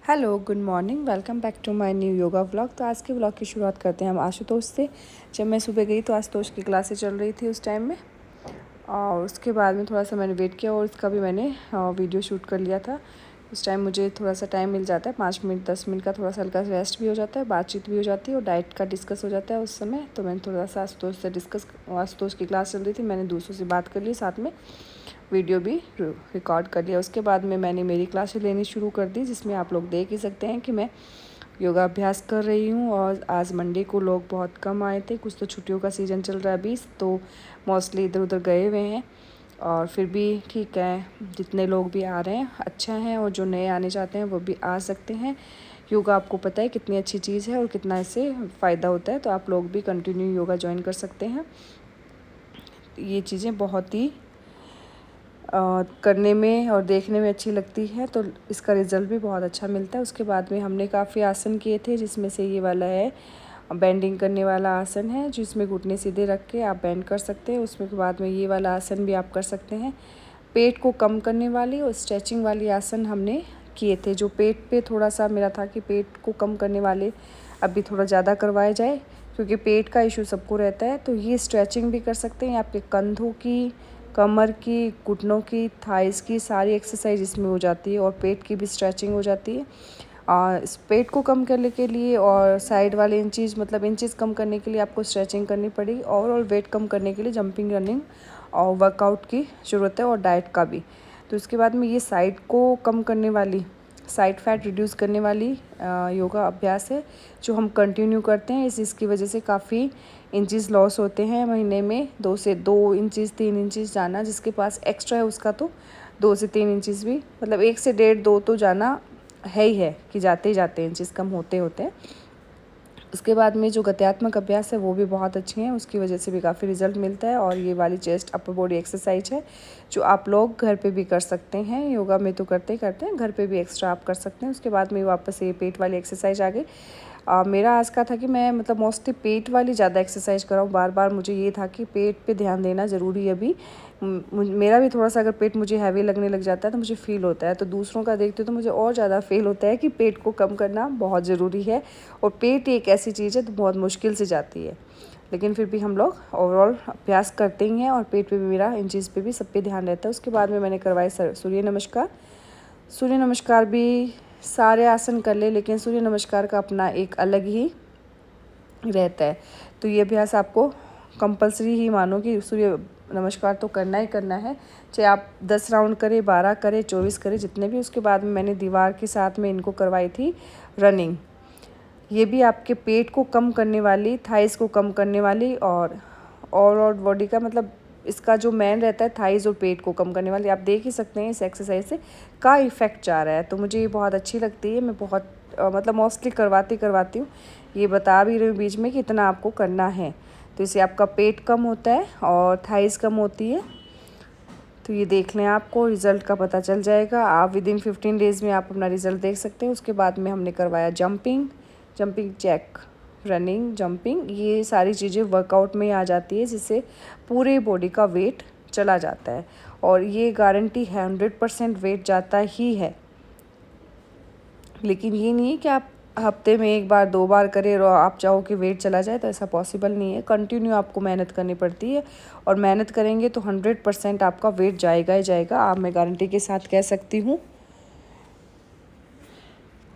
Hello, good morning, welcome back to my new yoga vlog. तो आज के vlog की शुरुआत करते हैं हम आशुतोष से। जब मैं सुबह गई तो आशुतोष की क्लासेस चल रही थी उस टाइम में, और उसके बाद में थोड़ा सा मैंने वेट किया और उसका भी मैंने वीडियो शूट कर लिया था। उस टाइम मुझे थोड़ा सा टाइम मिल जाता है, 5 मिनट 10 मिनट का, थोड़ा सा हल्का रेस्ट भी हो जाता है, बातचीत भी हो जाती है और डाइट का डिस्कस हो जाता है उस समय। तो मैंने थोड़ा सा आशुतोष की क्लास चल रही थी, मैंने दूसरों से बात कर ली, साथ में वीडियो भी रिकॉर्ड कर लिया। उसके बाद में मैंने मेरी क्लासेस लेनी शुरू कर दी, जिसमें आप लोग देख ही सकते हैं कि मैं योगा अभ्यास कर रही हूँ। और आज मंडे को लोग बहुत कम आए थे, कुछ तो छुट्टियों का सीज़न चल रहा है अभी, तो मोस्टली इधर उधर गए हुए हैं। और फिर भी ठीक है, जितने लोग भी आ रहे हैं अच्छा है, और जो नए आने चाहते हैं वो भी आ सकते हैं। योगा आपको पता है कितनी अच्छी चीज़ है और कितना इससे फ़ायदा होता है, तो आप लोग भी कंटिन्यू योगा ज्वाइन कर सकते हैं। ये चीज़ें बहुत ही करने में और देखने में अच्छी लगती है, तो इसका रिज़ल्ट भी बहुत अच्छा मिलता है। उसके बाद में हमने काफ़ी आसन किए थे, जिसमें से ये वाला है बेंडिंग करने वाला आसन है, जिसमें घुटने सीधे रख के आप बेंड कर सकते हैं। उसमें के बाद में ये वाला आसन भी आप कर सकते हैं। पेट को कम करने वाली और स्ट्रेचिंग वाली आसन हमने किए थे। जो पेट पे थोड़ा सा मेरा था कि पेट को कम करने वाले अभी थोड़ा ज़्यादा करवाया जाए, क्योंकि पेट का इशू सबको रहता है। तो ये स्ट्रेचिंग भी कर सकते हैं, आपके कंधों की, कमर की, घुटनों की, थाइस की सारी एक्सरसाइज इसमें हो जाती है, और पेट की भी स्ट्रेचिंग हो जाती है। इस पेट को कम करने के लिए और साइड वाले इंचज़ कम करने के लिए आपको स्ट्रेचिंग करनी पड़ेगी। ओवरऑल वेट कम करने के लिए जंपिंग, रनिंग और वर्कआउट की ज़रूरत है, और डाइट का भी। तो उसके बाद में ये साइड को कम करने वाली, साइड फैट रिड्यूस करने वाली योगा अभ्यास है, जो हम कंटिन्यू करते हैं। इसकी वजह से काफ़ी इंचज़ लॉस होते हैं महीने में, 2 से 2 इंचज़ 3 इंचज़ जाना। जिसके पास एक्स्ट्रा है उसका तो 2 से 3 इंचज़ भी, मतलब 1 से 1.5 2 तो जाना है ही है, कि जाते ही जाते इंचज़ कम होते होते हैं। उसके बाद में जो गत्यात्मक अभ्यास है वो भी बहुत अच्छे हैं, उसकी वजह से भी काफ़ी रिजल्ट मिलता है। और ये वाली चेस्ट अपर बॉडी एक्सरसाइज है, जो आप लोग घर पे भी कर सकते हैं। योगा में तो करते ही करते हैं, घर पे भी एक्स्ट्रा आप कर सकते हैं। उसके बाद में वापस ये पेट वाली एक्सरसाइज आ गई। मेरा आज का था कि मैं मोस्टली पेट वाली ज़्यादा एक्सरसाइज कराऊँ। बार बार मुझे ये था कि पेट पे ध्यान देना ज़रूरी है अभी। मेरा भी थोड़ा सा अगर पेट मुझे हैवी लगने लग जाता है तो मुझे फ़ील होता है, तो दूसरों का देखते हो तो मुझे और ज़्यादा फ़ील होता है कि पेट को कम करना बहुत ज़रूरी है। और पेट एक ऐसी चीज़ है तो बहुत मुश्किल से जाती है, लेकिन फिर भी हम लोग ओवरऑल अभ्यास करते ही हैं। और पेट पे भी मेरा, इन चीज़ पे भी, सब पे ध्यान रहता है। उसके बाद में मैंने करवाए सूर्य नमस्कार। सूर्य नमस्कार भी सारे आसन कर ले, लेकिन सूर्य नमस्कार का अपना एक अलग ही रहता है। तो ये अभ्यास आपको कंपलसरी ही मानो कि सूर्य नमस्कार तो करना ही करना है, चाहे आप 10 राउंड करें, 12 करें, 24 करें, जितने भी। उसके बाद में मैंने दीवार के साथ में इनको करवाई थी रनिंग। ये भी आपके पेट को कम करने वाली, थाइस को कम करने वाली, और ओवरऑल बॉडी का, इसका जो मेन रहता है थाइस और पेट को कम करने वाली। आप देख ही सकते हैं इस एक्सरसाइज से का इफ़ेक्ट जा रहा है। तो मुझे ये बहुत अच्छी लगती है, मैं बहुत मोस्टली करवाती हूँ। ये बता भी रही हूँ बीच में कि इतना आपको करना है, तो इससे आपका पेट कम होता है और थाइस कम होती है। तो ये देख लें, आपको रिज़ल्ट का पता चल जाएगा। आप विदिन 15 डेज़ में आप अपना रिज़ल्ट देख सकते हैं। उसके बाद में हमने करवाया जंपिंग जैक, रनिंग, जंपिंग, ये सारी चीज़ें वर्कआउट में आ जाती है, जिससे पूरे बॉडी का वेट चला जाता है। और ये गारंटी है 100% वेट जाता ही है। लेकिन ये नहीं है कि आप हफ्ते में 1 बार 2 बार करें और आप चाहो कि वेट चला जाए, तो ऐसा पॉसिबल नहीं है। कंटिन्यू आपको मेहनत करनी पड़ती है, और मेहनत करेंगे तो 100% आपका वेट जाएगा ही जाएगा, आप, मैं गारंटी के साथ कह सकती हूँ।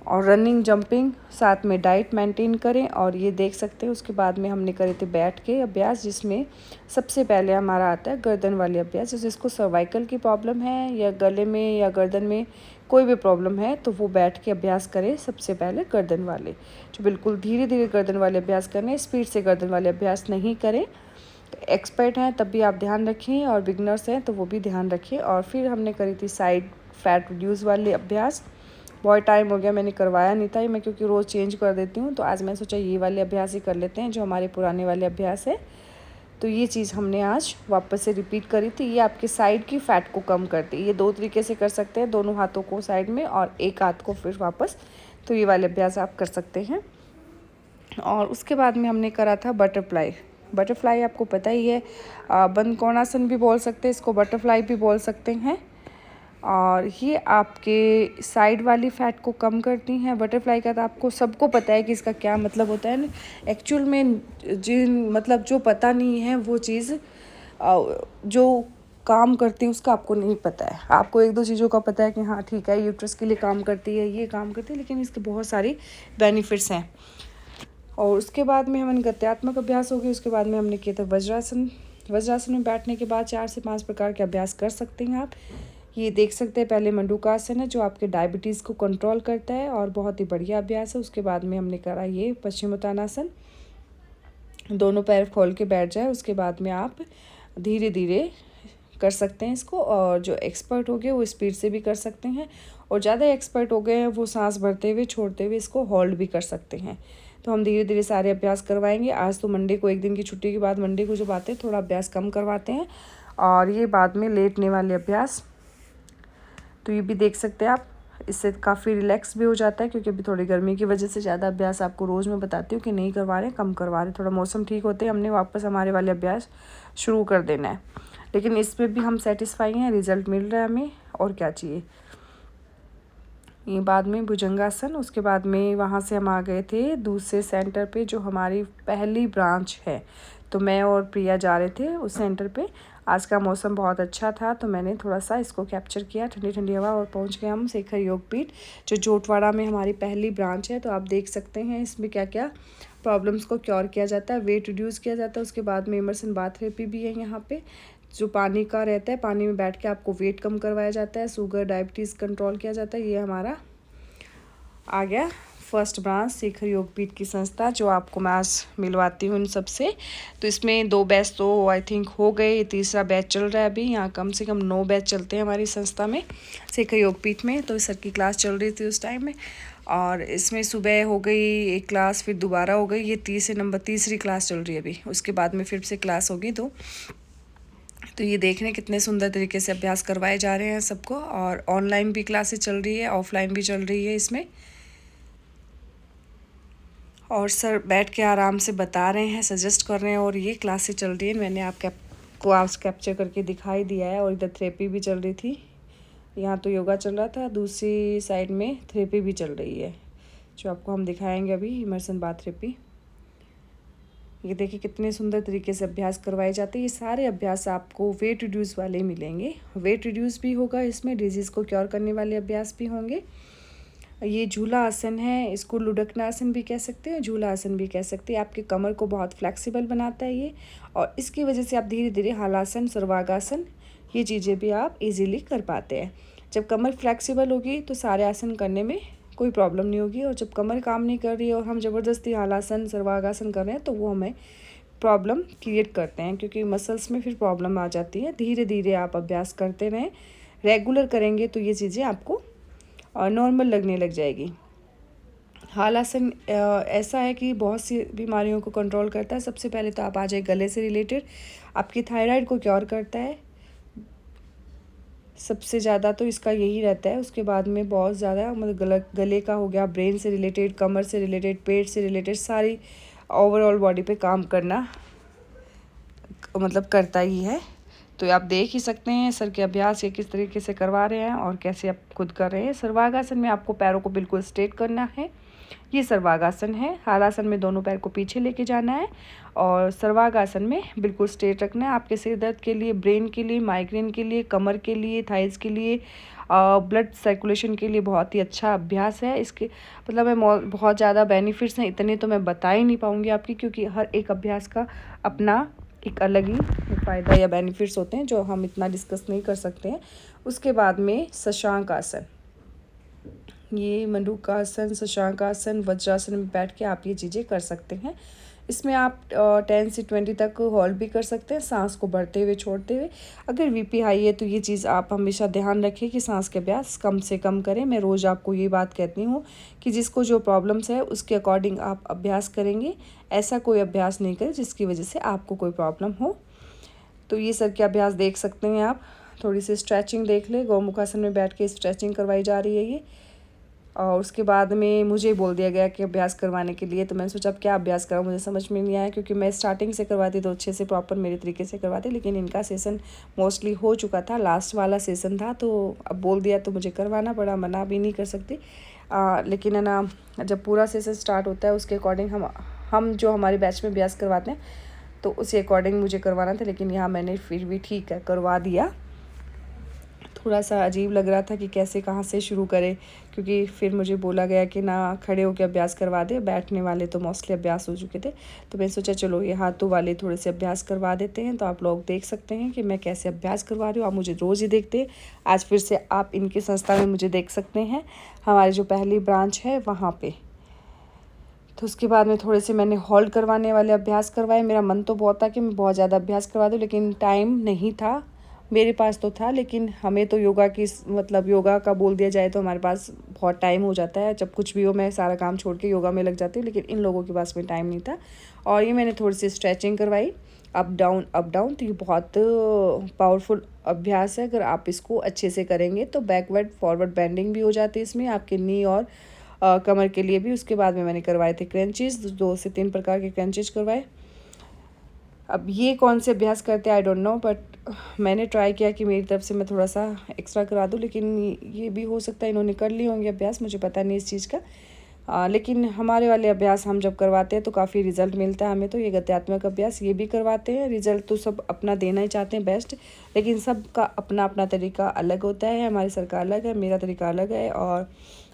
और रनिंग, जंपिंग, साथ में डाइट मेंटेन करें। और ये देख सकते हैं, उसके बाद में हमने करे थे बैठ के अभ्यास, जिसमें सबसे पहले हमारा आता है गर्दन वाले अभ्यास। जैसे इसको सर्वाइकल की प्रॉब्लम है, या गले में या गर्दन में कोई भी प्रॉब्लम है, तो वो बैठ के अभ्यास करें। सबसे पहले गर्दन वाले, जो बिल्कुल धीरे धीरे गर्दन वाले अभ्यास करने, स्पीड से गर्दन वाले अभ्यास नहीं करें। एक्सपर्ट हैं तब भी आप ध्यान रखें, और बिगनर्स हैं तो वो भी ध्यान रखें। और फिर हमने करी थी साइड फैट रिड्यूस वाले अभ्यास। बहुत टाइम हो गया मैंने करवाया नहीं था, मैं क्योंकि रोज़ चेंज कर देती हूँ, तो आज मैं सोचा ये वाले अभ्यास ही कर लेते हैं जो हमारे पुराने वाले अभ्यास है। तो ये चीज़ हमने आज वापस से रिपीट करी थी। ये आपके साइड की फ़ैट को कम करती है। ये 2 तरीके से कर सकते हैं, दोनों हाथों को साइड में और एक हाथ को फिर वापस। तो ये वाले अभ्यास आप कर सकते हैं। और उसके बाद में हमने करा था बटरफ्लाई आपको पता ही है, बंद कोणासन भी बोल सकते हैं इसको, बटरफ्लाई भी बोल सकते हैं। और ये आपके साइड वाली फ़ैट को कम करती हैं। बटरफ्लाई का तो आपको सबको पता है कि इसका क्या मतलब होता है। एक्चुअल में जिन मतलब जो पता नहीं है वो चीज़ जो काम करती है उसका आपको नहीं पता है। आपको एक दो चीज़ों का पता है कि हाँ ठीक है यूट्रस के लिए काम करती है, ये काम करती है, लेकिन इसके बहुत सारी बेनिफिट्स हैं। और उसके बाद में हमारे गत्यात्मक अभ्यास हो गए। उसके बाद में हमने किया था वज्रासन। वज्रासन में बैठने के बाद 4 से 5 प्रकार के अभ्यास कर सकते हैं आप। ये देख सकते हैं, पहले मंडूकासन है जो आपके डायबिटीज़ को कंट्रोल करता है और बहुत ही बढ़िया अभ्यास है। उसके बाद में हमने करा ये पश्चिमोत्तानासन, दोनों पैर खोल के बैठ जाए। उसके बाद में आप धीरे धीरे कर सकते हैं इसको, और जो एक्सपर्ट हो गए वो स्पीड से भी कर सकते हैं, और ज़्यादा एक्सपर्ट हो गए हैं वो सांस भरते हुए छोड़ते हुए इसको होल्ड भी कर सकते हैं। तो हम धीरे धीरे सारे अभ्यास करवाएंगे। आज तो मंडे को, एक दिन की छुट्टी के बाद मंडे को जब आते हैं थोड़ा अभ्यास कम करवाते हैं। और ये बाद में लेटने वाले अभ्यास, तो ये भी देख सकते हैं आप, इससे काफ़ी रिलैक्स भी हो जाता है, क्योंकि अभी थोड़ी गर्मी की वजह से ज़्यादा अभ्यास आपको रोज़ मैं बताती हूँ कि नहीं करवा रहे, कम करवा रहे। थोड़ा मौसम ठीक होते ही हमने वापस हमारे वाले अभ्यास शुरू कर देना है, लेकिन इसमें भी हम सेटिस्फाई हैं, रिज़ल्ट मिल रहा है हमें, और क्या चाहिए। ये बाद में भुजंगासन। उसके बाद में वहाँ से हम आ गए थे दूसरे सेंटर पे जो हमारी पहली ब्रांच है। तो मैं और प्रिया जा रहे थे उस सेंटर पे। आज का मौसम बहुत अच्छा था तो मैंने थोड़ा सा इसको कैप्चर किया, ठंडी ठंडी हवा, और पहुँच गए हम शेखर योगपीठ जो जोटवाड़ा में हमारी पहली ब्रांच है। तो आप देख सकते हैं इसमें क्या क्या प्रॉब्लम्स को क्योर किया जाता है, वेट रिड्यूस किया जाता है। उसके बाद में इमर्सन बाथ थेरेपी भी है यहाँ पे, जो पानी का रहता है, पानी में बैठ के आपको वेट कम करवाया जाता है, शुगर डायबिटीज़ कंट्रोल किया जाता है। ये हमारा आ गया फर्स्ट ब्रांच शेखर योगपीठ की संस्था, जो आपको मैं आज मिलवाती हूँ इन सबसे। तो इसमें 2 बैच तो आई थिंक हो गए, ये तीसरा बैच चल रहा है अभी। यहाँ कम से कम 9 बैच चलते हैं हमारी संस्था में, शेखर योगपीठ में। तो सर की क्लास चल रही थी उस टाइम में, और इसमें सुबह हो गई एक क्लास, फिर दोबारा हो गई, ये तीसरी क्लास चल रही है अभी। उसके बाद में फिर से क्लास होगी तो ये देख रहे हैं कितने सुंदर तरीके से अभ्यास करवाए जा रहे हैं सबको। और ऑनलाइन भी क्लासेस चल रही है, ऑफलाइन भी चल रही है इसमें, और सर बैठ के आराम से बता रहे हैं, सजेस्ट कर रहे हैं, और ये क्लासेस चल रही है। मैंने आपको आज कैप्चर करके दिखाई दिया है। और इधर थेरेपी भी चल रही थी, यहाँ तो योगा चल रहा था, दूसरी साइड में थेरेपी भी चल रही है जो आपको हम दिखाएंगे अभी, इमर्सन बाथ थेरेपी। ये देखिए कितने सुंदर तरीके से अभ्यास करवाए जाते हैं। ये सारे अभ्यास आपको वेट रिड्यूस वाले मिलेंगे, वेट रिड्यूस भी होगा इसमें, डिजीज़ को क्योर करने वाले अभ्यास भी होंगे। ये झूला आसन है, इसको लुढ़कनासन भी कह सकते हैं, झूला आसन भी कह सकते हैं। आपके कमर को बहुत फ्लेक्सिबल बनाता है ये, और इसकी वजह से आप धीरे धीरे हलासन, सर्वांगासन, ये चीज़ें भी आप इजीली कर पाते हैं। जब कमर फ्लेक्सिबल होगी तो सारे आसन करने में कोई प्रॉब्लम नहीं होगी, और जब कमर काम नहीं कर रही है और हम ज़बरदस्ती हलासन, सर्वांगासन कर रहे हैं तो वो हमें प्रॉब्लम क्रिएट करते हैं, क्योंकि मसल्स में फिर प्रॉब्लम आ जाती है। धीरे धीरे आप अभ्यास करते रहें, रेगुलर करेंगे तो ये चीज़ें आपको नॉर्मल लगने लग जाएगी। हलासन ऐसा है कि बहुत सी बीमारियों को कंट्रोल करता है। सबसे पहले तो आप आ जाए गले से रिलेटेड, आपकी थायराइड को क्योर करता है सबसे ज़्यादा, तो इसका यही रहता है। उसके बाद में बहुत ज़्यादा मतलब गले का हो गया, ब्रेन से रिलेटेड, कमर से रिलेटेड, पेट से रिलेटेड, सारी ओवरऑल बॉडी पे काम करना मतलब करता ही है। तो आप देख ही सकते हैं सर के अभ्यास ये किस तरीके से करवा रहे हैं और कैसे आप खुद कर रहे हैं। सर्वांगासन में आपको पैरों को बिल्कुल स्ट्रेट करना है, ये सर्वांगासन है। हलासन में दोनों पैर को पीछे लेके जाना है, और सर्वांगासन में बिल्कुल स्ट्रेट रखना है। आपके सिर दर्द के लिए, ब्रेन के लिए, माइग्रेन के लिए, कमर के लिए, थाइज़ के लिए, ब्लड सर्कुलेशन के लिए बहुत ही अच्छा अभ्यास है। इसके मतलब मैं बहुत ज़्यादा बेनिफिट्स हैं, इतने तो मैं बता ही नहीं पाऊँगी आपकी, क्योंकि हर एक अभ्यास का अपना एक अलग ही फ़ायदा या बेनिफिट्स होते हैं जो हम इतना डिस्कस नहीं कर सकते हैं। उसके बाद में शशांक आसन, ये मंडूकासन, शशांक आसन, वज्रासन में बैठ के आप ये चीज़ें कर सकते हैं। इसमें आप 10 से 20 तक होल्ड भी कर सकते हैं, सांस को बढ़ते हुए छोड़ते हुए। अगर बीपी हाई है तो ये चीज़ आप हमेशा ध्यान रखें कि सांस के अभ्यास कम से कम करें। मैं रोज़ आपको ये बात कहती हूँ कि जिसको जो प्रॉब्लम्स है उसके अकॉर्डिंग आप अभ्यास करेंगे, ऐसा कोई अभ्यास नहीं करें जिसकी वजह से आपको कोई प्रॉब्लम हो। तो ये सर के अभ्यास देख सकते हैं आप। थोड़ी सी स्ट्रेचिंग देख ले, गौमुखासन में बैठ के स्ट्रेचिंग करवाई जा रही है ये, और उसके बाद में मुझे बोल दिया गया कि अभ्यास करवाने के लिए। तो मैंने सोचा अब क्या अभ्यास कराऊँ, मुझे समझ में नहीं आया, क्योंकि मैं स्टार्टिंग से करवाती तो अच्छे से प्रॉपर मेरे तरीके से करवाती, लेकिन इनका सेशन मोस्टली हो चुका था, लास्ट वाला सेशन था। तो अब बोल दिया तो मुझे करवाना पड़ा, मना भी नहीं कर सकती। लेकिन है ना, जब पूरा सेशन स्टार्ट होता है उसके अकॉर्डिंग हम जो हमारे बैच में अभ्यास करवाते हैं तो उसी अकॉर्डिंग मुझे करवाना था, लेकिन यहाँ मैंने फिर भी ठीक है करवा दिया। थोड़ा सा अजीब लग रहा था कि कैसे कहाँ से शुरू करें, क्योंकि फिर मुझे बोला गया कि ना खड़े होकर अभ्यास करवा दे, बैठने वाले तो मोस्टली अभ्यास हो चुके थे। तो मैंने सोचा चलो ये हाथों वाले थोड़े से अभ्यास करवा देते हैं। तो आप लोग देख सकते हैं कि मैं कैसे अभ्यास करवा रही हूँ। आप मुझे रोज़ ही देखते हैं, आज फिर से आप इनकी संस्था में मुझे देख सकते हैं, हमारी जो पहली ब्रांच है वहाँ पर। तो उसके बाद में थोड़े से मैंने होल्ड करवाने वाले अभ्यास करवाए। मेरा मन तो बहुत था कि मैं बहुत ज़्यादा अभ्यास करवा दूँ, लेकिन टाइम नहीं था मेरे पास। तो था, लेकिन हमें तो योगा की मतलब योगा का बोल दिया जाए तो हमारे पास बहुत टाइम हो जाता है। जब कुछ भी हो मैं सारा काम छोड़ के योगा में लग जाती हूँ, लेकिन इन लोगों के पास में टाइम नहीं था। और ये मैंने थोड़ी सी स्ट्रेचिंग करवाई, अप डाउन अप डाउन। तो ये बहुत पावरफुल अभ्यास है, अगर आप इसको अच्छे से करेंगे तो बैकवर्ड फॉरवर्ड बेंडिंग भी हो जाती है इसमें आपके नी और कमर के लिए भी। उसके बाद में मैंने करवाए थे क्रंचेस, 2 से 3 प्रकार के क्रंचेस करवाए। अब ये कौन से अभ्यास करते हैं आई डोंट नो, बट मैंने ट्राई किया कि मेरी तरफ से मैं थोड़ा सा एक्स्ट्रा करा दूँ, लेकिन ये भी हो सकता है इन्होंने कर लिए होंगे अभ्यास, मुझे पता नहीं इस चीज़ का। लेकिन हमारे वाले अभ्यास हम जब करवाते हैं तो काफ़ी रिजल्ट मिलता है हमें। तो ये गत्यात्मक अभ्यास ये भी करवाते हैं, रिजल्ट तो सब अपना देना ही चाहते हैं बेस्ट, लेकिन सबका अपना अपना तरीका अलग होता है। हमारी सर का अलग है, मेरा तरीका अलग है, और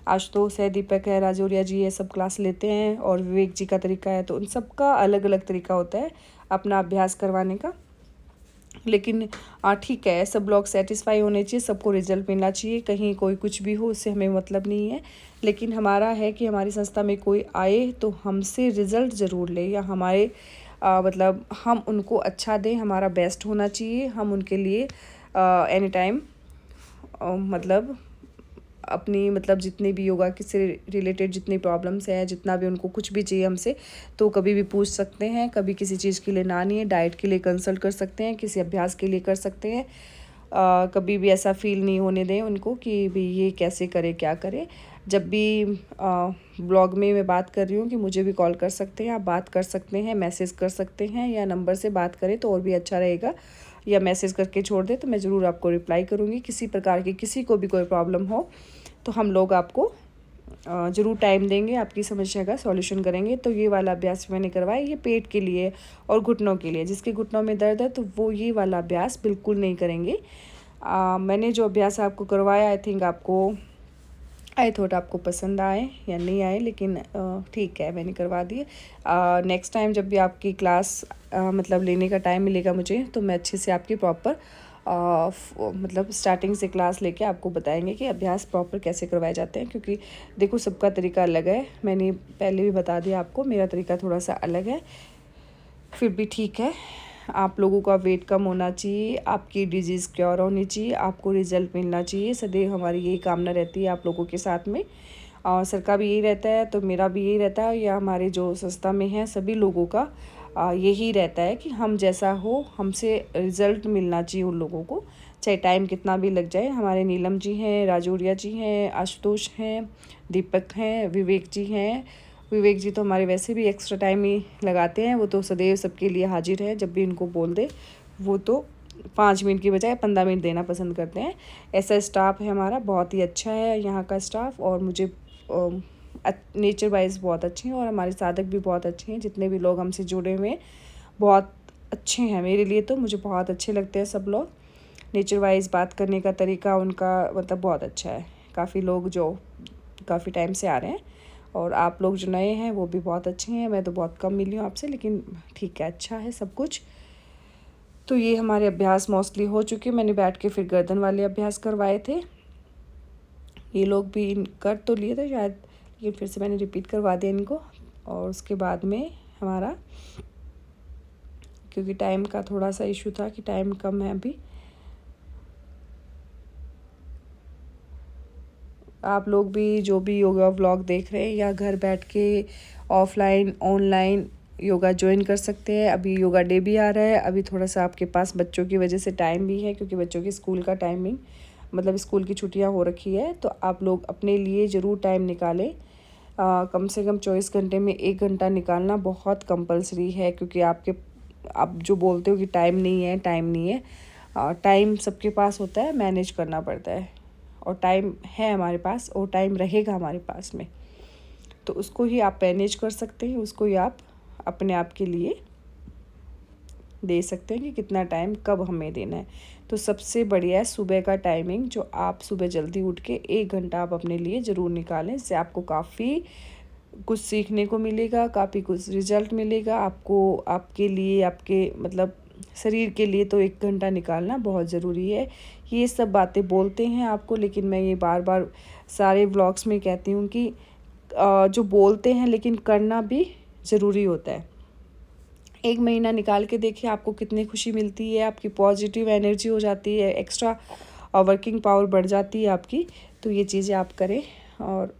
आशुतोष है, दीपक है, राजौरिया जी है, सब क्लास लेते हैं, और विवेक जी का तरीका है। तो उन सबका अलग अलग तरीका होता है अपना अभ्यास करवाने का। लेकिन ठीक है, सब लोग सेटिस्फाई होने चाहिए, सबको रिजल्ट मिलना चाहिए, कहीं कोई कुछ भी हो उससे हमें मतलब नहीं है। लेकिन हमारा है कि हमारी संस्था में कोई आए तो हमसे रिज़ल्ट ज़रूर ले, या हमारे मतलब हम उनको अच्छा दें, हमारा बेस्ट होना चाहिए। हम उनके लिए एनी टाइम मतलब अपनी मतलब जितने भी योगा के से रिलेटेड जितनी प्रॉब्लम्स है, जितना भी उनको कुछ भी चाहिए हमसे, तो कभी भी पूछ सकते हैं। कभी किसी चीज़ के लिए ना नहीं है, डाइट के लिए कंसल्ट कर सकते हैं, किसी अभ्यास के लिए कर सकते हैं। कभी भी ऐसा फील नहीं होने दें उनको कि भाई ये कैसे करे क्या करे। जब भी ब्लॉग में मैं बात कर रही हूँ कि मुझे भी कॉल कर सकते हैं, आप बात कर सकते हैं, मैसेज कर सकते हैं, या नंबर से बात करें तो और भी अच्छा रहेगा, या मैसेज करके छोड़ दें तो मैं ज़रूर आपको रिप्लाई करूँगी। किसी प्रकार की किसी को भी कोई प्रॉब्लम हो तो हम लोग आपको ज़रूर टाइम देंगे, आपकी समस्या का सॉल्यूशन करेंगे। तो ये वाला अभ्यास मैंने करवाया, ये पेट के लिए और घुटनों के लिए। जिसके घुटनों में दर्द है तो वो ये वाला अभ्यास बिल्कुल नहीं करेंगे। मैंने जो अभ्यास आपको करवाया आई थॉट आपको पसंद आए या नहीं आए, लेकिन ठीक है मैंने करवा दिए। नेक्स्ट टाइम जब भी आपकी क्लास मतलब लेने का टाइम मिलेगा मुझे, तो मैं अच्छे से आपकी प्रॉपर मतलब स्टार्टिंग से क्लास लेके आपको बताएंगे कि अभ्यास प्रॉपर कैसे करवाए जाते हैं। क्योंकि देखो सबका तरीका अलग है, मैंने पहले भी बता दिया आपको, मेरा तरीका थोड़ा सा अलग है, फिर भी ठीक है। आप लोगों का वेट कम होना चाहिए, आपकी डिजीज़ क्योर होनी चाहिए, आपको रिजल्ट मिलना चाहिए, सदैव हमारी यही कामना रहती है आप लोगों के साथ में। और सर का भी यही रहता है, तो मेरा भी यही रहता है, या हमारे जो संस्था में है सभी लोगों का यही रहता है कि हम जैसा हो हमसे रिज़ल्ट मिलना चाहिए उन लोगों को, चाहे टाइम कितना भी लग जाए। हमारे नीलम जी हैं, राजौरिया जी हैं, आशुतोष हैं, दीपक हैं, विवेक जी हैं। विवेक जी तो हमारे वैसे भी एक्स्ट्रा टाइम ही लगाते हैं, वो तो सदैव सबके लिए हाजिर है। जब भी इनको बोल दे वो तो 5 मिनट की बजाय 15 मिनट देना पसंद करते हैं। ऐसा स्टाफ है हमारा, बहुत ही अच्छा है यहाँ का स्टाफ, और मुझे नेचर वाइज बहुत अच्छे हैं, और हमारे साधक भी बहुत अच्छे हैं। जितने भी लोग हमसे जुड़े हुए हैं बहुत अच्छे हैं मेरे लिए, तो मुझे बहुत अच्छे लगते हैं सब लोग। नेचर वाइज बात करने का तरीका उनका मतलब बहुत अच्छा है। काफ़ी लोग जो काफ़ी टाइम से आ रहे हैं, और आप लोग जो नए हैं वो भी बहुत अच्छे हैं। मैं तो बहुत कम मिली हूँ आपसे, लेकिन ठीक है, अच्छा है सब कुछ। तो ये हमारे अभ्यास मोस्टली हो चुके। मैंने बैठ के फिर गर्दन वाले अभ्यास करवाए थे, ये लोग भी कर तो लिए थे शायद, लेकिन फिर से मैंने रिपीट करवा दिया इनको। और उसके बाद में हमारा, क्योंकि टाइम का थोड़ा सा इशू था कि टाइम कम है अभी, आप लोग भी जो भी योगा व्लॉग देख रहे हैं या घर बैठ के ऑफलाइन ऑनलाइन योगा ज्वाइन कर सकते हैं। अभी योगा डे भी आ रहा है, अभी थोड़ा सा आपके पास बच्चों की वजह से टाइम भी है, क्योंकि बच्चों की स्कूल का टाइमिंग मतलब स्कूल की छुट्टियां हो रखी है, तो आप लोग अपने लिए ज़रूर टाइम निकालें। कम से कम 24 घंटे में 1 घंटा निकालना बहुत कंपलसरी है, क्योंकि आप जो बोलते हो कि टाइम नहीं है, टाइम नहीं है, टाइम सबके पास होता है, मैनेज करना पड़ता है। और टाइम है हमारे पास और टाइम रहेगा हमारे पास में, तो उसको ही आप मैनेज कर सकते हैं, उसको ही आप अपने आप के लिए दे सकते हैं कि कितना टाइम कब हमें देना है। तो सबसे बढ़िया है सुबह का टाइमिंग, जो आप सुबह जल्दी उठ के 1 घंटा आप अपने लिए ज़रूर निकालें। इससे आपको काफ़ी कुछ सीखने को मिलेगा, काफ़ी कुछ रिजल्ट मिलेगा आपको, आपके लिए, आपके मतलब शरीर के लिए तो 1 घंटा निकालना बहुत ज़रूरी है। ये सब बातें बोलते हैं आपको, लेकिन मैं ये बार बार सारे व्लॉग्स में कहती हूँ कि जो बोलते हैं लेकिन करना भी ज़रूरी होता है। 1 महीना निकाल के देखिए आपको कितनी खुशी मिलती है, आपकी पॉजिटिव एनर्जी हो जाती है, एक्स्ट्रा वर्किंग पावर बढ़ जाती है आपकी। तो ये चीज़ें आप करें। और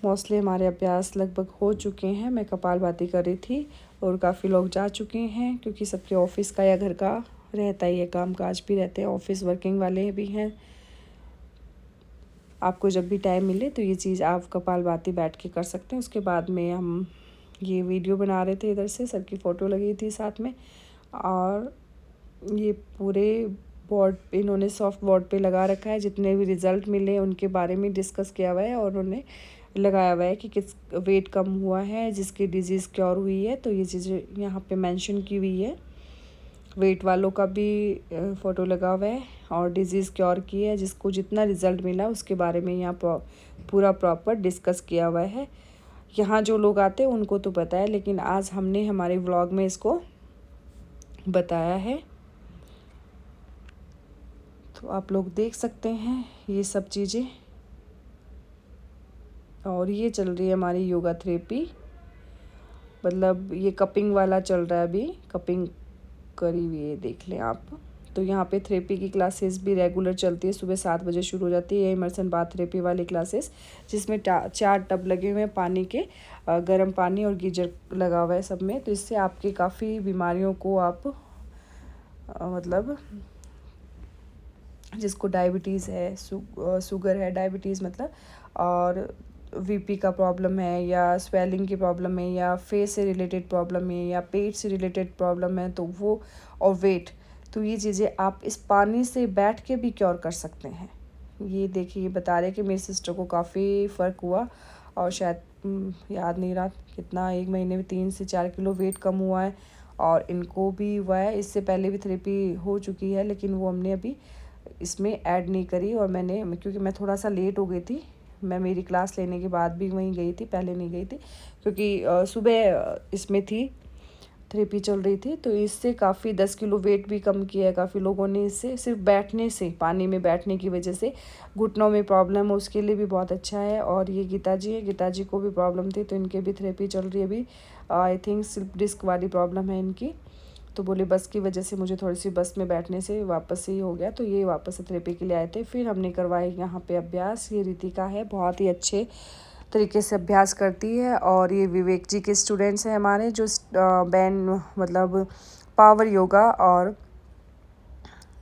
मोस्टली हमारे अभ्यास लगभग हो चुके हैं। मैं कपालभाति कर रही थी और काफ़ी लोग जा चुके हैं, क्योंकि सबके ऑफिस का या घर का रहता ही है, काम काज भी रहते हैं, ऑफिस वर्किंग वाले भी हैं। आपको जब भी टाइम मिले तो ये चीज़ आप कपालभाति बैठ के कर सकते हैं। उसके बाद में हम ये वीडियो बना रहे थे, इधर से सर की फ़ोटो लगी थी साथ में, और ये पूरे बोर्ड पे इन्होंने सॉफ्ट बोर्ड पे लगा रखा है, जितने भी रिज़ल्ट मिले उनके बारे में डिस्कस किया हुआ है, और उन्होंने लगाया हुआ है कि किस वेट कम हुआ है, जिसकी डिज़ीज़ क्योर हुई है, तो ये चीज़ें यहाँ पे मेंशन की हुई है। वेट वालों का भी फ़ोटो लगा हुआ है, और डिज़ीज़ क्योर की है, जिसको जितना रिज़ल्ट मिला उसके बारे में यहाँ पूरा प्रॉपर डिस्कस किया हुआ है। यहाँ जो लोग आते हैं उनको तो पता है, लेकिन आज हमने हमारे व्लॉग में इसको बताया है, तो आप लोग देख सकते हैं ये सब चीज़ें। और ये चल रही है हमारी योगा थेरेपी, मतलब ये कपिंग वाला चल रहा है अभी, कपिंग करी हुई है, देख लें आप। तो यहाँ पे थेरेपी की क्लासेस भी रेगुलर चलती है, सुबह 7 बजे शुरू हो जाती है इमर्सन बाथ थेरेपी वाली क्लासेस, जिसमें 4 टब लगे हुए हैं पानी के, गर्म पानी और गीजर लगा हुआ है सब में। तो इससे आपकी काफ़ी बीमारियों को आप मतलब जिसको डायबिटीज़ है, शुगर है, डायबिटीज़ मतलब, और वीपी का प्रॉब्लम है, या स्वेलिंग की प्रॉब्लम है, या फेस से रिलेटेड प्रॉब्लम है, या पेट से रिलेटेड प्रॉब्लम है, तो वो, और वेट, तो ये चीज़ें आप इस पानी से बैठ के भी क्योर कर सकते हैं। ये देखिए, ये बता रहे कि मेरी सिस्टर को काफ़ी फ़र्क हुआ, और शायद याद नहीं रहा कितना, 1 महीने में 3 से 4 किलो वेट कम हुआ है, और इनको भी हुआ है। इससे पहले भी थेरेपी हो चुकी है, लेकिन वो हमने अभी इसमें ऐड नहीं करी, और क्योंकि मैं थोड़ा सा लेट हो गई थी, मैं मेरी क्लास लेने के बाद भी वहीं गई थी, पहले नहीं गई थी, क्योंकि सुबह इसमें थी, थेरेपी चल रही थी। तो इससे काफ़ी 10 किलो वेट भी कम किया है काफ़ी लोगों ने, इससे सिर्फ बैठने से, पानी में बैठने की वजह से। घुटनों में प्रॉब्लम है उसके लिए भी बहुत अच्छा है। और ये गीता जी है, गीता जी को भी प्रॉब्लम थी, तो इनके भी थेरेपी चल रही है अभी। आई थिंक स्लिप डिस्क वाली प्रॉब्लम है इनकी, तो बोले बस की वजह से मुझे थोड़ी सी बस में बैठने से वापस ही हो गया, तो ये वापस से थेरेपी के लिए आए थे। फिर हमने करवाए यहाँ पे अभ्यास। ये रितिका है, बहुत ही अच्छे तरीके से अभ्यास करती है, और ये विवेक जी के स्टूडेंट्स हैं हमारे, जो बैंड मतलब पावर योगा और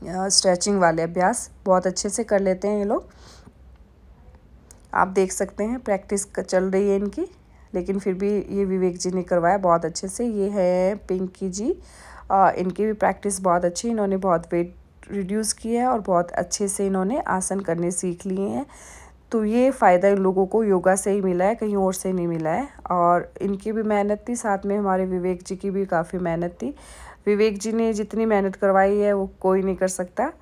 स्ट्रेचिंग वाले अभ्यास बहुत अच्छे से कर लेते हैं ये लोग। आप देख सकते हैं प्रैक्टिस चल रही है इनकी, लेकिन फिर भी ये विवेक जी ने करवाया बहुत अच्छे से। ये है पिंकी जी, इनकी भी प्रैक्टिस बहुत अच्छी, इन्होंने बहुत वेट रिड्यूस किया है, और बहुत अच्छे से इन्होंने आसन करने सीख लिए हैं। तो ये फ़ायदा इन लोगों को योगा से ही मिला है, कहीं और से नहीं मिला है। और इनकी भी मेहनत थी, साथ में हमारे विवेक जी की भी काफ़ी मेहनत थी। विवेक जी ने जितनी मेहनत करवाई है वो कोई नहीं कर सकता।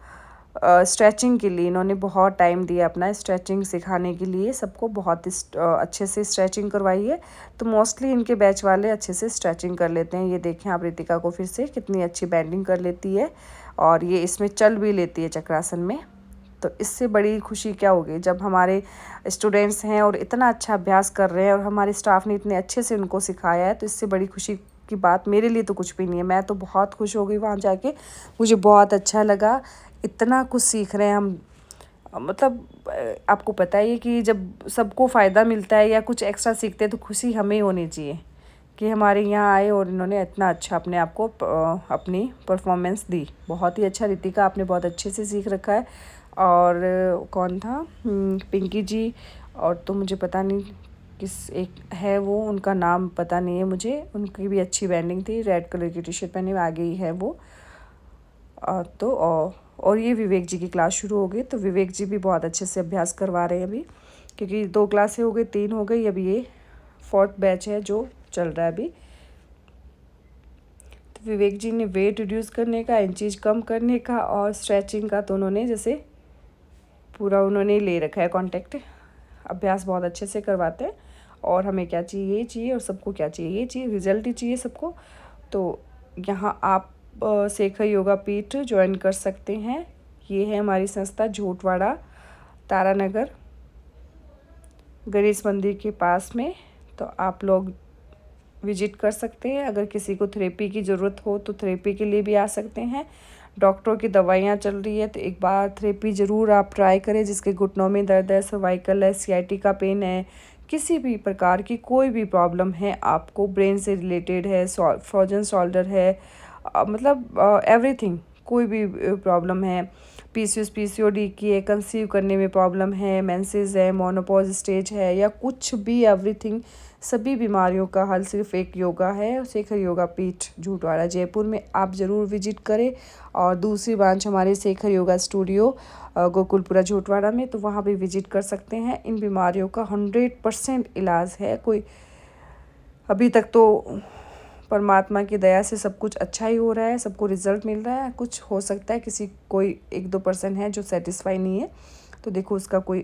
स्ट्रेचिंग के लिए इन्होंने बहुत टाइम दिया अपना, स्ट्रेचिंग सिखाने के लिए सबको बहुत अच्छे से स्ट्रेचिंग करवाई है। तो मोस्टली इनके बैच वाले अच्छे से स्ट्रेचिंग कर लेते हैं। ये देखें आप रितिका को फिर से कितनी अच्छी बैंडिंग कर लेती है, और ये इसमें चल भी लेती है चक्रासन में। तो इससे बड़ी खुशी क्या होगी, जब हमारे स्टूडेंट्स हैं और इतना अच्छा अभ्यास कर रहे हैं, और हमारे स्टाफ ने इतने अच्छे से उनको सिखाया है, तो इससे बड़ी खुशी की बात मेरे लिए तो कुछ भी नहीं है। मैं तो बहुत खुश हो गई वहाँ जाके, मुझे बहुत अच्छा लगा, इतना कुछ सीख रहे हैं हम। मतलब आपको पता ही है कि जब सबको फ़ायदा मिलता है या कुछ एक्स्ट्रा सीखते हैं, तो खुशी हमें होनी चाहिए कि हमारे यहाँ आए और इन्होंने इतना अच्छा अपने आप को अपनी परफॉर्मेंस दी। बहुत ही अच्छा रितिका, आपने बहुत अच्छे से सीख रखा है, और कौन था, पिंकी जी, और तो मुझे पता नहीं किस एक है वो, उनका नाम पता नहीं है मुझे। उनकी भी अच्छी बैंडिंग थी, रेड कलर की टी शर्ट पहने हुए आगे ही है वो। तो और ये विवेक जी की क्लास शुरू हो गई। तो विवेक जी भी बहुत अच्छे से अभ्यास करवा रहे हैं अभी, क्योंकि 2 क्लासें हो गई, 3 हो गई, अभी ये 4th बैच है जो चल रहा है अभी। तो विवेक जी ने वेट रिड्यूस करने का, इंचेज कम करने का और स्ट्रेचिंग का, तो उन्होंने जैसे पूरा उन्होंने ले रखा है कॉन्टेक्ट। अभ्यास बहुत अच्छे से करवाते हैं। और हमें क्या चाहिए, ये चाहिए, और सबको क्या चाहिए, ये चाहिए, रिजल्ट ही चाहिए सबको। तो यहाँ आप शेखर योगा पीठ ज्वाइन कर सकते हैं। ये है हमारी संस्था, झोटवाड़ा, तारानगर, गणेश मंदिर के पास में। तो आप लोग विजिट कर सकते हैं। अगर किसी को थेरेपी की ज़रूरत हो तो थेरेपी के लिए भी आ सकते हैं। डॉक्टरों की दवाइयाँ चल रही है, तो एक बार थेरेपी ज़रूर आप ट्राई करें। जिसके घुटनों में दर्द है, सर्वाइकल है, सीआईटी का पेन है, किसी भी प्रकार की कोई भी प्रॉब्लम है आपको, ब्रेन से रिलेटेड है, फ्रोजन शोल्डर है, मतलब एवरीथिंग, कोई भी प्रॉब्लम है, पीसीओएस पीसीओडी की है, कंसीव करने में प्रॉब्लम है, मेंसेस है, मोनोपॉज स्टेज है, या कुछ भी, एवरीथिंग, सभी बीमारियों का हल सिर्फ एक योगा है, शेखर योगा पीठ झूटवाड़ा जयपुर में। आप ज़रूर विजिट करें। और दूसरी ब्रांच हमारे शेखर योगा स्टूडियो गोकुलपुरा झूटवाड़ा में, तो वहाँ भी विजिट कर सकते हैं। इन बीमारियों का 100% इलाज है। कोई अभी तक तो परमात्मा की दया से सब कुछ अच्छा ही हो रहा है, सबको रिजल्ट मिल रहा है। कुछ हो सकता है किसी कोई 1-2% है जो सेटिस्फाई नहीं है, तो देखो उसका कोई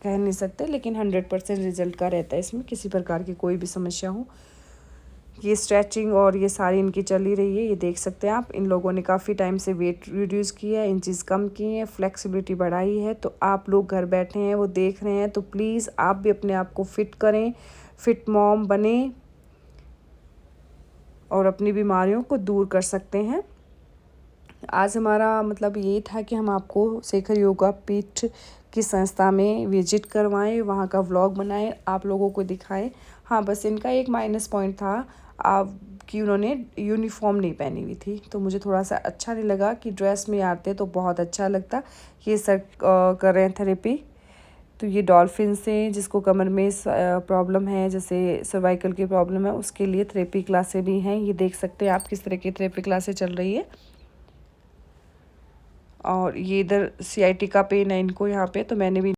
कह नहीं सकते, लेकिन 100% रिजल्ट का रहता है इसमें, किसी प्रकार की कोई भी समस्या हो। ये स्ट्रेचिंग और ये सारी इनकी चल ही रही है, ये देख सकते हैं आप। इन लोगों ने काफ़ी टाइम से वेट रिड्यूस किया है, इंचेस कम किए हैं, फ्लेक्सिबिलिटी बढ़ाई है। तो आप लोग घर बैठे हैं, वो देख रहे हैं, तो प्लीज़ आप भी अपने आप को फिट करें, फिट मॉम बने और अपनी बीमारियों को दूर कर सकते हैं। आज हमारा मतलब ये था कि हम आपको शेखर योगा पीठ की संस्था में विजिट करवाएं, वहाँ का व्लॉग बनाएं, आप लोगों को दिखाएं। हाँ, बस इनका एक माइनस पॉइंट था कि उन्होंने यूनिफॉर्म नहीं पहनी हुई थी, तो मुझे थोड़ा सा अच्छा नहीं लगा। कि ड्रेस में आते तो बहुत अच्छा लगता। ये सर कर रहे हैं थेरेपी। तो ये डॉल्फिन से, जिसको कमर में प्रॉब्लम है, जैसे सर्वाइकल की प्रॉब्लम है, उसके लिए थेरेपी क्लासें भी हैं। ये देख सकते हैं आप किस तरह की थेरेपी क्लासें चल रही है। और ये इधर सीआईटी का पेन है इनको यहाँ पे, तो मैंने भी